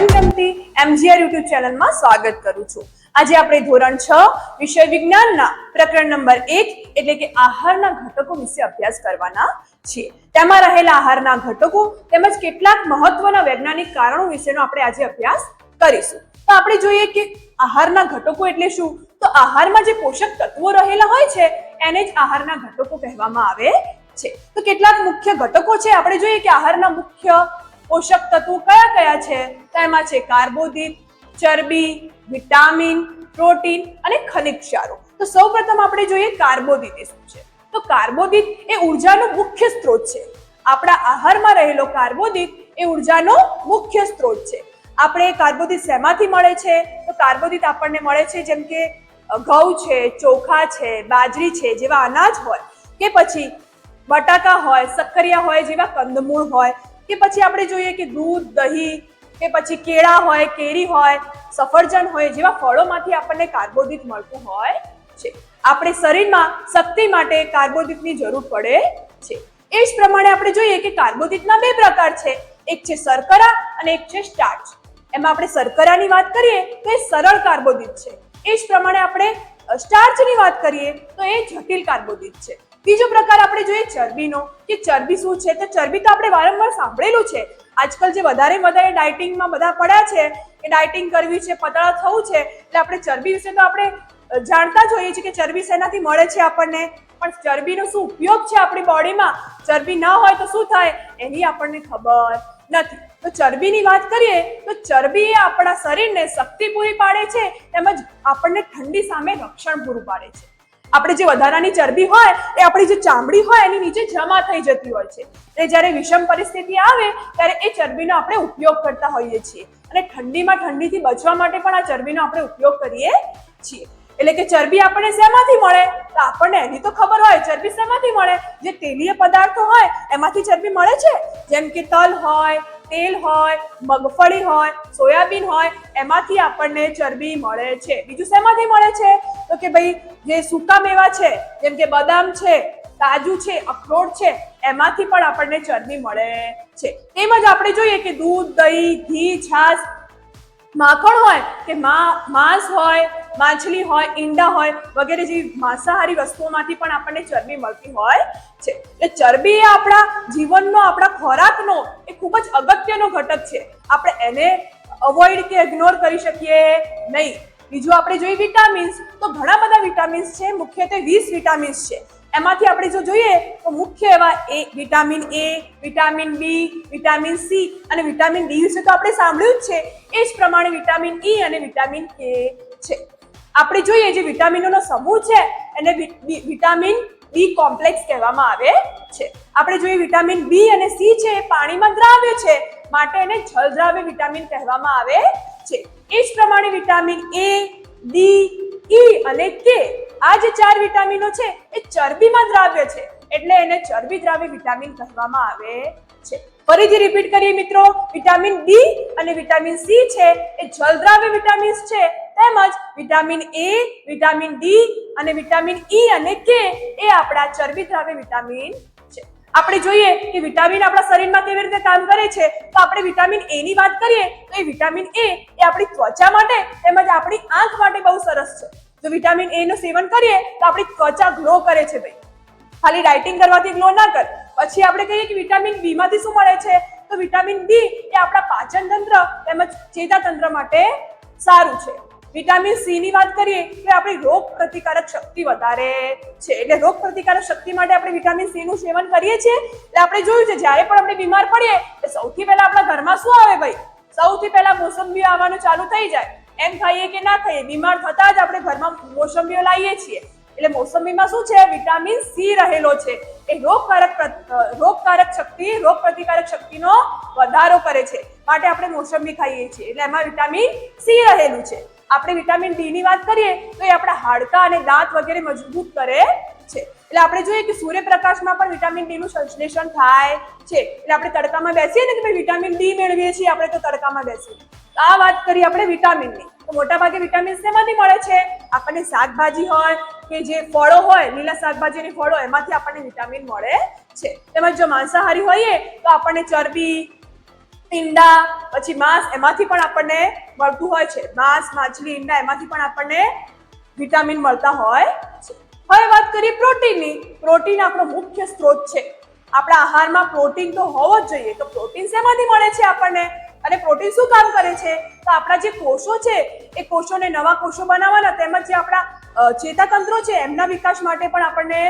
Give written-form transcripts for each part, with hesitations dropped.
મનગમતી MGR YouTube ચેનલમાં સ્વાગત કરું છું। આજે આપણે ધોરણ 6 વિષય વિજ્ઞાનના પ્રકરણ નંબર 1 એટલે કે આહારના ઘટકો વિશે અભ્યાસ કરવાના છીએ। તેમાં રહેલા આહારના ઘટકો તેમજ કેટલાક મહત્વના વૈજ્ઞાનિક કારણો વિશેનો આપણે આજે અભ્યાસ કરીશું। તો આપણે જોઈએ કે આહારના ઘટકો એટલે શું? તો આહારમાં જે પોષક તત્વો રહેલા હોય છે એને જ આહારના ઘટકો કહેવામાં આવે છે। તો કેટલાક મુખ્ય ઘટકો છે આપણે જોઈએ કે આહારના મુખ્ય પોષક તત્વો કયા કયા છે? તેમાં છે કાર્બોદિત, ચરબી, વિટામિન, પ્રોટીન અને ખનિજ ક્ષારો। તો સૌપ્રથમ આપણે જોઈએ કાર્બોદિત એ શું છે। તો કાર્બોદિત એ ઉર્જાનો મુખ્ય સ્ત્રોત છે। આપણા આહારમાં રહેલો કાર્બોદિત એ ઉર્જાનો મુખ્ય સ્ત્રોત છે। આપણે કાર્બોદિત શેમાંથી મળે છે? તો કાર્બોદિત આપણને મળે છે જેમ કે ઘઉં છે, ચોખા છે, બાજરી છે જેવા અનાજ હોય, કે પછી બટાકા હોય, સક્કરિયા હોય જેવા કંદમૂળ હોય, કે પછી આપણે જોઈએ કે દૂધ, દહીં, કે પછી કેળા હોય, કેરી હોય, સફરજન હોય જેવા ફળોમાંથી આપણને કાર્બોદિત મળતું હોય છે। આપણે શરીરમાં શક્તિ માટે કાર્બોદિતની જરૂર પડે છે। એ જ પ્રમાણે આપણે જોઈએ કે કાર્બોદિતના બે પ્રકાર છે, એક છે શર્કરા અને એક છે સ્ટાર્ચ। એમાં આપણે શર્કરાની વાત કરીએ તો એ સરળ કાર્બોદિત છે, એ જ પ્રમાણે આપણે સ્ટાર્ચની વાત કરીએ તો એ જટિલ કાર્બોદિત છે। બીજો પ્રકાર આપણે જોઈએ ચરબીનો, કે ચરબી શું છે? તો ચરબી તો આપણે વારંવાર સાંભળેલું છે। આજકાલ જે વધારે ડાયટિંગમાં બધા પડ્યા છે કે ડાયટિંગ કરવી છે, પતળા થવું છે, એટલે આપણે ચરબી વિશે તો આપણે જાણતા જ હોઈએ છીએ કે ચરબી શેનાથી મળે છે આપણને, પણ ચરબીનો શું ઉપયોગ છે આપણી બોડીમાં, ચરબી ન હોય તો શું થાય એની આપણને ખબર નથી। તો ચરબીની વાત કરીએ તો ચરબી એ આપણા શરીરને શક્તિ પૂરી પાડે છે તેમજ આપણને ઠંડી સામે રક્ષણ પૂરું પાડે છે। આપણે જે વધારાની ચરબી હોય એ આપણી જે ચામડી હોય એની નીચે જમા થઈ જતી હોય છે, એટલે જ્યારે વિષમ પરિસ્થિતિ આવે ત્યારે એ ચરબીનો આપણે ઉપયોગ કરતા હોઈએ છીએ અને ઠંડીમાં ઠંડીથી બચવા માટે પણ આ ચરબીનો આપણે ઉપયોગ કરીએ છીએ। એટલે કે ચરબી આપણને શેમાંથી મળે? તો આપણને એની તો ખબર હોય ચરબી શેમાંથી મળે, જે તેલીય પદાર્થો હોય એમાંથી ચરબી મળે છે, જેમ કે તલ હોય, તેલ હોય, મગફળી હોય, સોયાબીન હોય, એમાંથી આપણને ચરબી મળે છે। બીજું શેમાંથી મળે છે? તો કે ભાઈ જે સૂકા મેવા છે જેમ કે બદામ છે, કાજુ છે, અખરોટ છે, એમાંથી પણ આપણને ચરબી મળે છે। તેમજ આપણે જોઈએ કે દૂધ, દહીં, ઘી, છાશ, માખણ હોય કે માંસ હોય, માછલી હોય, ઈંડા હોય વગેરે જેવી માંસાહારી વસ્તુઓમાંથી પણ આપણને ચરબી મળતી હોય છે। એટલે ચરબી એ આપણા જીવનનો, આપણા ખોરાકનો એ ખૂબ જ અગત્યનો ઘટક છે, આપણે એને અવોઇડ કે ઇગ્નોર કરી શકીએ નહીં। બીજું આપણે જોઈએ વિટામિન્સ, તો ઘણા બધા વિટામિન્સ છે, મુખ્યત્વે 20 વિટામિન્સ છે। એમાંથી આપણે જો જોઈએ તો મુખ્ય એવા vitamin A, vitamin B, vitamin C અને વિટામિન ડી વિશે તો આપણે સાંભળ્યું જ છે, એ જ પ્રમાણે વિટામિન ઈ અને વિટામિન કે છે। આપણે જોઈએ જે વિટામિનોનો સમૂહ છે એને વિટામિન બી કોમ્પ્લેક્સ કહેવામાં આવે છે। આપણે જોઈએ વિટામિન બી અને સી છે એ પાણીમાં દ્રાવ્ય છે, માટે એને જલદ્રાવ્ય વિટામિન કહેવામાં આવે છે। એ જ પ્રમાણે વિટામિન એ, ડી, ઈ અને કે આ જે 4 વિટામિનો છે એ ચરબીમાં દ્રાવ્ય છે, એટલે એને ચરબી દ્રાવ્ય વિટામિન કહેવામાં આવે છે। ફરીથી રિપીટ કરીએ મિત્રો, વિટામિન ડી અને વિટામિન સી છે એ જલદ્રાવ્ય વિટામિન્સ છે, તેમજ વિટામિન એ, વિટામિન ડી અને વિટામિન ઈ અને કે એ આપણા ચરબી દ્રાવ્ય વિટામિન છે। આપણે જોઈએ કે વિટામિન આપણા શરીરમાં કેવી રીતે કામ કરે છે, તો આપણે વિટામિન એ ની વાત કરીએ તો એ વિટામિન એ આપણી ત્વચા માટે તેમજ આપણી આંખ માટે બહુ સરસ છે। જો વિટામિન એ નું સેવન કરીએ તો આપણી ત્વચા ગ્લો કરે છે ભાઈ, ખાલી ડાયટિંગ કરવાથી ગ્લો ના કરે। પછી આપણે કહીએ કે વિટામિન બી માંથી શું મળે છે? તો વિટામિન બી એ આપણા પાચન તંત્ર તેમજ ચેતાતંત્ર માટે સારું છે। વિટામિન સી ની વાત કરીએ તો આપણી રોગ પ્રતિકારક શક્તિ વધારે છે, એટલે રોગ પ્રતિકારક શક્તિ માટે આપણે વિટામિન સી નું સેવન કરીએ છીએ। એટલે આપણે જોયું છે જ્યારે પણ આપણે બીમાર પડીએ તો સૌથી પહેલા આપણા ઘરમાં શું આવે ભાઈ? સૌથી પહેલા મોસંબી આવવાનું ચાલુ થઈ જાય, એમ ખાઈએ કે ના ખાઈએ, બીમાર થતા જ આપણે ઘરમાં મોસંબીઓ લાવીએ છીએ, એટલે મોસંબીમાં શું છે? વિટામિન સી રહેલો છે, એ રોગકારક શક્તિ, રોગ પ્રતિકારક શક્તિનો વધારો કરે છે, માટે આપણે મોસંબી ખાઈએ છીએ, એટલે એમાં વિટામિન સી રહેલું છે। આપણે વિટામિન ડી ની વાત કરીએ તો એ આપણા હાડકાં અને દાંત વગેરે મજબૂત કરે છે, એટલે આપણે જોઈએ કે સૂર્યપ્રકાશમાં પણ વિટામિન ડી નું સંશ્લેષણ થાય છે, એટલે આપણે તડકામાં બેસીએ ને કે ભાઈ વિટામિન ડી મેળવીએ છીએ આપણે તો તડકામાં બેસીએ। આ વાત કરી આપણે વિટામિનની, તો મોટા ભાગે વિટામિન શેમાંથી મળે છે? આપણને શાકભાજી હોય કે જે ફળો હોય, લીલા શાકભાજી અને ફળો, એમાંથી આપણને વિટામિન મળે છે। તેમજ જો માંસાહારી હોઈએ તો આપણને ચરબી, ઈંડા, પછી માંસ, એમાંથી પણ આપણને મળતું હોય છે. માંસ, માછલી, ઈંડા એમાંથી પણ આપણને વિટામિન મળતા હોય છે. હવે વાત કરીએ પ્રોટીનની. પ્રોટીન આપણો મુખ્ય સ્ત્રોત છે. આપણા આહારમાં પ્રોટીન તો હોવો જ જોઈએ. તો પ્રોટીન શેમાંથી મળે છે આપણને, અને પ્રોટીન શું કામ કરે છે? તો આપણા જે કોષો છે એ કોષોને નવા કોષો બનાવવાના, તેમજ જે આપણા ચેતાતંત્રો છે એમના વિકાસ માટે પણ આપણને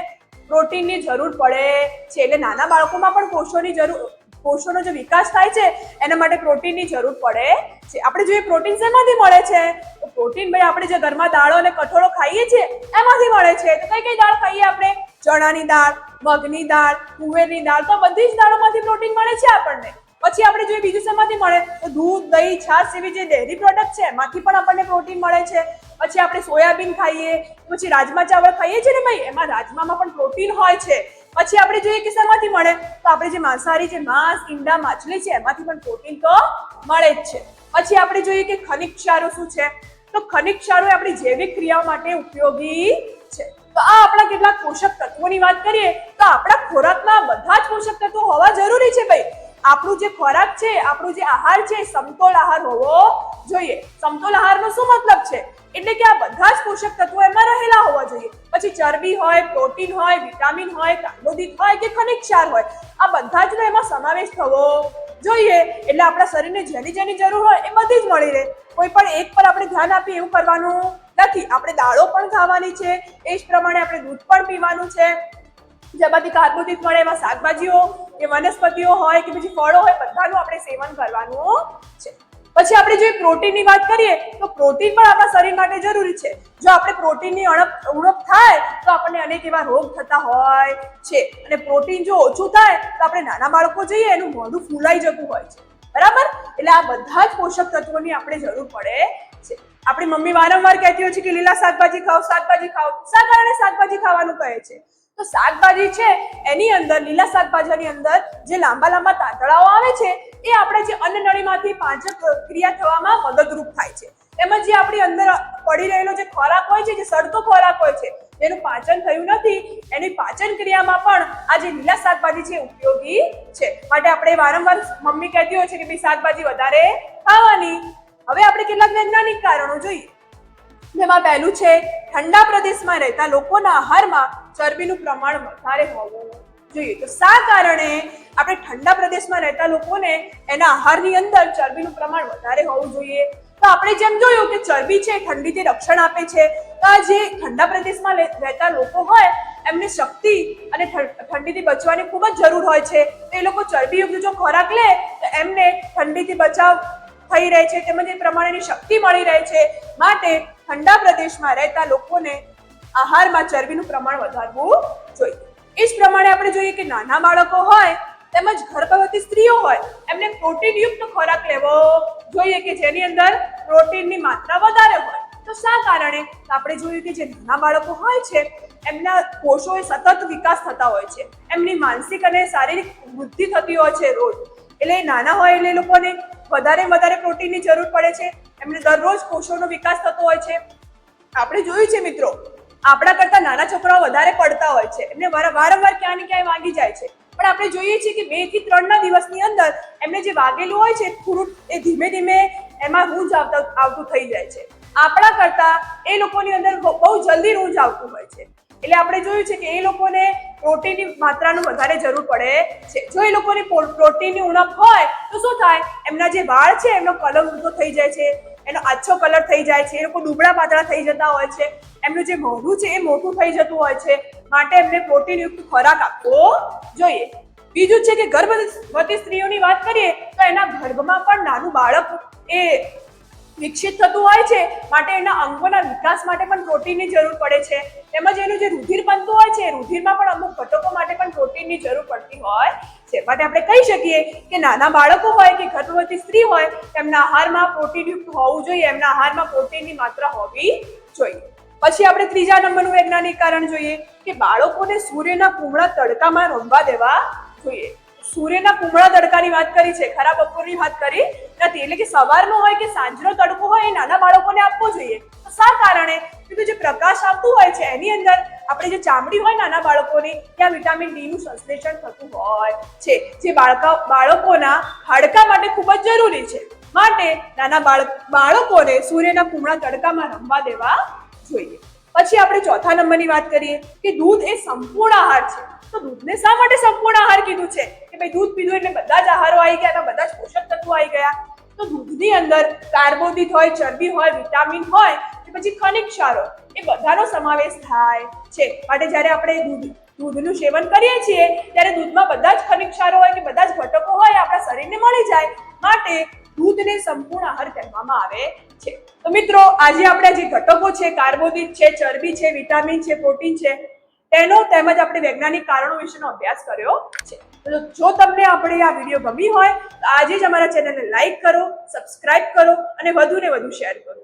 પ્રોટીનની જરૂર પડે છે. એટલે નાના બાળકોમાં પણ કોષોનો જે વિકાસ થાય છે એના માટે પ્રોટીનની જરૂર પડે છે. આપણે જોઈએ પ્રોટીન શેમાંથી મળે છે? તો પ્રોટીન ભાઈ આપણે જે ઘરમાં દાળો અને કઠોળો ખાઈએ છીએ એમાંથી મળે છે. તો કઈ કઈ દાળ ખાઈએ આપણે? ચણાની દાળ, મગની દાળ, તુવેરની દાળ, તો બધી જ દાળોમાંથી પ્રોટીન મળે છે આપણને. પછી આપણે જોઈએ બીજું શેમાંથી મળે? તો દૂધ, દહીં, છાશ જેવી જે ડેરી પ્રોડક્ટ છે એમાંથી પણ આપણને પ્રોટીન મળે છે. પછી આપણે સોયાબીન ખાઈએ, પછી રાજમા ચાવલ ખાઈએ છીએ ને ભાઈ, એમાં રાજમામાં પણ પ્રોટીન હોય છે. પછી આપણે જોઈએ કે શેમાંથી મળે? તો આપણે જે માંસાહારી જે માંસ, ઈંડા, માછલી છે એમાંથી પણ પ્રોટીન તો મળે જ છે. પછી આપણે જોઈએ કે ખનિજ ક્ષારો શું છે? તો ખનિજ ક્ષારો એ આપણી જૈવિક ક્રિયાઓ માટે ઉપયોગી છે. તો આ આપણા કેટલાક પોષક તત્વોની વાત કરીએ તો આપણા ખોરાકમાં બધા જ પોષક તત્વો હોવા જરૂરી છે ભાઈ. આપણું જે ખોરાક છે, આપણું જે આહાર છે, સમતોલ આહાર હોવો જોઈએ. સમતોલ આહારનો શું મતલબ છે? એટલે કે આ બધા જ પોષક તત્વો એમાં રહેલા હોવા જોઈએ. પછી ચરબી હોય, પ્રોટીન હોય, વિટામિન હોય, કાર્બોદિત હોય કે ખનિજ ક્ષાર હોય, આ બધા જનો એમાં સમાવેશ થવો જોઈએ. એટલે આપણા શરીરને જેની જેની જરૂર હોય એ બધી જ મળી રહે. કોઈ પણ એક પર આપણે ધ્યાન આપીએ એવું કરવાનું નથી. આપણે દાળો પણ ખાવાની છે, એ જ પ્રમાણે આપણે દૂધ પણ પીવાનું છે. જેમાંથી કાર્બોદિત મળે એવા શાકભાજીઓ કે વનસ્પતિઓ હોય કે પછી ફળો હોય, બધાનું આપણે સેવન કરવાનું છે. પછી આપણે જો પ્રોટીનની વાત કરીએ તો પ્રોટીન પણ આપણા શરીર માટે જરૂરી છે. જો આપણે પ્રોટીનની ઉણપ થાય તો આપણને અનેક એવા રોગ થતા હોય છે. અને પ્રોટીન જો ઓછું થાય તો આપણે નાના બાળકો જોઈએ એનું મોઢું ફૂલાઈ જતું હોય છે. બરાબર? એટલે આ બધા જ પોષક તત્વોની આપણે જરૂર પડે છે. આપણી મમ્મી વારંવાર કહેતી હોય છે કે લીલા શાકભાજી ખાઓ, શાકભાજી ખાઓ. શા કારણે શાકભાજી ખાવાનું કહે છે? તો શાકભાજી છે એની અંદર, લીલા શાકભાજીની અંદર જે લાંબા લાંબા તાંતડાઓ આવે છે એ આપણે જે અન્નનળીમાંથી પાચક ક્રિયા થવામાં મદદરૂપ થાય છે. તેમજ જે આપણી અંદર પડી રહેલો જે ખોરાક હોય છે, જે સડતો ખોરાક હોય છે, જેનું પાચન થયું નથી, એની પાચન ક્રિયામાં પણ આ જે લીલા શાકભાજી છે ઉપયોગી છે. માટે આપણે વારંવાર મમ્મી કહેતી હોય છે કે ભાઈ શાકભાજી વધારે ખાવાની. હવે આપણે કેટલાક વૈજ્ઞાનિક કારણો જોઈએ. જેમાં પહેલું છે, ઠંડા પ્રદેશમાં રહેતા લોકોના આહારમાં ચરબીનું પ્રમાણ વધારે હોવું જોઈએ. તો શા કારણે આપણે ઠંડા પ્રદેશમાં રહેતા લોકોને એના આહારની અંદર ચરબીનું પ્રમાણ વધારે હોવું જોઈએ? તો આપણે જેમ જોયું કે ચરબી છે ઠંડીથી રક્ષણ આપે છે. તો આ જે ઠંડા પ્રદેશમાં રહેતા લોકો હોય એમને શક્તિ અને ઠંડીથી બચવાની ખૂબ જ જરૂર હોય છે. તો એ લોકો ચરબીયુક્ત જો ખોરાક લે તો એમને ઠંડીથી બચાવ થઈ રહે છે, તેમજ એ પ્રમાણેની શક્તિ મળી રહે છે. માટે ઠંડા પ્રદેશમાં રહેતા લોકોને આહારમાં ચરબીનું પ્રમાણ વધારવું જોઈએ. એ જ પ્રમાણે આપણે જોઈએ કે નાના બાળકો હોય તેમજ ગર્ભવતી સ્ત્રીઓ હોય એમને પ્રોટીનયુક્ત ખોરાક લેવો જોઈએ કે જેની અંદર પ્રોટીનની માત્રા વધારે હોય. તો શા કારણે? તો આપણે જોયું કે જે નાના બાળકો હોય છે એમના કોષોએ સતત વિકાસ થતા હોય છે. એમની માનસિક અને શારીરિક વૃદ્ધિ થતી હોય છે રોજ. એટલે નાના હોય એટલે એ લોકોને વધારે પ્રોટીનની જરૂર પડે છે. એમને દરરોજ કોષોનો વિકાસ થતો હોય છે. આપણે જોયું છે મિત્રો, આપણા કરતા નાના છોકરાઓ વધારે પડતા હોય છે. એમને વારંવાર ક્યાં ને ક્યાંય વાગી જાય છે. પણ આપણે જોઈએ છીએ કે 2 થી 3 ના દિવસની અંદર એમને જે વાગેલું હોય છે થોડું એ ધીમે ધીમે એમાં રૂંજ આવતું થઈ જાય છે. આપણા કરતા એ લોકોની અંદર બહુ જલ્દી રૂંજ આવતું હોય છે. એટલે આપણે જોયું છે કે એ લોકોને પ્રોટીનની માત્રાનું વધારે જરૂર પડે છે. જો એ લોકોની પ્રોટીનની ઉણપ હોય તો શું થાય? એમના જે વાળ છે એમનો કલર ઊંધો થઈ જાય છે, એનો આછો કલર થઈ જાય છે, એ લોકો દુબળા પાતળા થઈ જતા હોય છે, એમનું જે મોઢું છે એ મોટું થઈ જતું હોય છે. માટે એમને પ્રોટીનયુક્ત ખોરાક આપવો જોઈએ. બીજું છે કે ગર્ભવતી સ્ત્રીઓની વાત કરીએ તો એના ગર્ભમાં પણ નાનું બાળક એ વિકસિત થતું હોય છે. માટે એના અંગોના વિકાસ માટે પણ પ્રોટીનની જરૂર પડે છે. તેમજ એનું જે રુધિર બનતું હોય છે, રુધિરમાં પણ અમુક ઘટકો માટે પણ પ્રોટીનની જરૂર પડતી હોય છે. માટે આપણે કહી શકીએ કે નાના બાળકો હોય કે ગર્ભવતી સ્ત્રી હોય તેમના આહારમાં પ્રોટીનયુક્ત હોવું જોઈએ. એમના આહારમાં પ્રોટીનની માત્રા હોવી જોઈએ. પછી આપણે ત્રીજા નંબરનું વૈજ્ઞાનિક કારણ જોઈએ કે બાળકોને સૂર્યના કુમળા તડકામાં રમવા દેવા જોઈએ. સૂર્યના કુમળા તડકાની વાત કરી છે, ખરા બપોરની વાત કરી નથી. એટલે કે સવારનો હોય કે સાંજનો તડકો હોય એ નાના બાળકોને આપવો જોઈએ. તો શા કારણે? કે જે પ્રકાશ આવતું હોય છે એની અંદર આપણે જે ચામડી હોય નાના બાળકોની ત્યાં વિટામિન ડી નું સંશ્લેષણ થતું હોય છે, જે બાળકોના હાડકા માટે ખૂબ જ જરૂરી છે. માટે નાના બાળકોને સૂર્યના કુમળા તડકામાં રમવા દેવા જોઈએ. પછી આપણે ચોથા નંબરની વાત કરીએ કે દૂધ એ સંપૂર્ણ આહાર છે. તો દૂધને શા માટે સંપૂર્ણ આહાર કીધું છે કે ભાઈ દૂધ પીધું એટલે બધા જ આહારો આવી ગયા, બધા જ પોષક તત્વો આવી ગયા. તો દૂધની અંદર કાર્બોદિત હોય, ચરબી હોય, વિટામિન હોય કે પછી ખનિજ ક્ષારો એ બધાનો સમાવેશ થાય છે. માટે જ્યારે આપણે દૂધનું સેવન કરીએ છીએ ત્યારે દૂધમાં બધા જ ખનિજ ક્ષારો હોય કે બધા જ ઘટકો હોય આપણા શરીરને મળી જાય. માટે દૂધને સંપૂર્ણ આહાર કહેવામાં આવે છે. તો મિત્રો આજે આપણે જે ઘટકો છે, કાર્બોદિત છે, ચરબી છે, વિટામિન છે, પ્રોટીન છે, તેનો તેમજ આપણે વૈજ્ઞાનિક કારણો વિશેનો અભ્યાસ કર્યો છે. તો જો તમને આપણે આ વિડીયો ગમી હોય તો આજે જ અમારા ચેનલને લાઈક કરો, સબસ્ક્રાઇબ કરો અને વધુને વધુ શેર કરો.